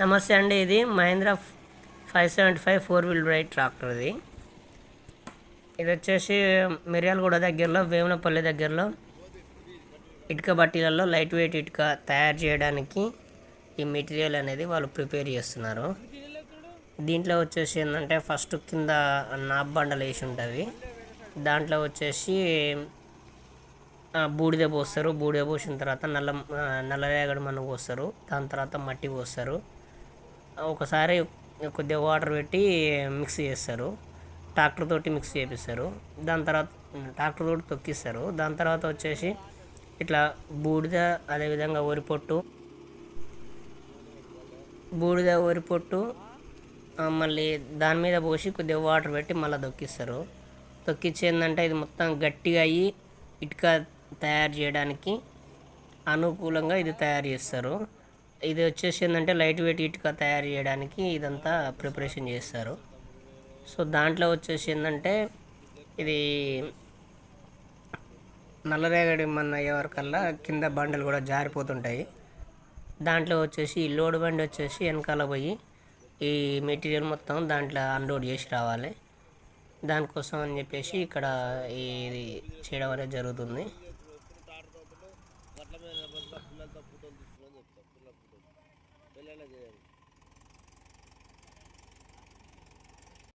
నమస్తే అండి. ఇది మహేంద్ర 575 4 వీల్ డ్రైవ్ ట్రాక్టర్. ఇది వచ్చేసి మిర్యాలగూడ దగ్గరలో, వేములపల్లి దగ్గరలో ఇటుక బట్టీలలో లైట్ వెయిట్ ఇటుక తయారు చేయడానికి ఈ మెటీరియల్ అనేది వాళ్ళు ప్రిపేర్ చేస్తున్నారు. దీంట్లో వచ్చేసి ఏంటంటే ఫస్ట్ కింద నాప్ బండలు వేసి ఉంటుంది. దాంట్లో వచ్చేసి బూడిద పోస్తారు. బూడిద పోసిన తర్వాత నల్లరేగడి మన్ను పోస్తారు. దాని తర్వాత మట్టి పోస్తారు. ఒకసారి కొద్దిగా వాటర్ పెట్టి మిక్స్ చేస్తారు. ట్రాక్టర్ తోటి మిక్స్ చేపిస్తారు. దాని తర్వాత ట్రాక్టర్ తోటి తొక్కిస్తారు. దాని తర్వాత వచ్చేసి ఇట్లా బూడిద, అదేవిధంగా వరిపొట్టు మళ్ళీ దాని మీద పోసి కొద్దిగా వాటర్ పెట్టి మళ్ళీ తొక్కిస్తారు. తొక్కిచ్చి ఏంటంటే ఇది మొత్తం గట్టిగా అయ్యి ఇటుక తయారు చేయడానికి అనుకూలంగా ఇది తయారు చేస్తారు. ఇది వచ్చేసి ఏంటంటే లైట్ వెయిట్ ఇటుక తయారు చేయడానికి ఇదంతా ప్రిపరేషన్ చేస్తారు. సో దాంట్లో వచ్చేసి ఏంటంటే ఇది నల్లరేగడి మన అయ్యే వరకల్లా కింద బండలు కూడా జారిపోతుంటాయి. దాంట్లో వచ్చేసి ఈ లోడ్ బండి వచ్చేసి వెనకాల పోయి ఈ మెటీరియల్ మొత్తం దాంట్లో అన్లోడ్ చేసి రావాలి. దానికోసం అని చెప్పేసి ఇక్కడ ఇది చేయడం అనేది జరుగుతుంది. పిల్లలతో ఫోటోలు తీసుకుని చెప్తాం. పిల్లల ఫోటోలు పెళ్ళైనా చేయాలి.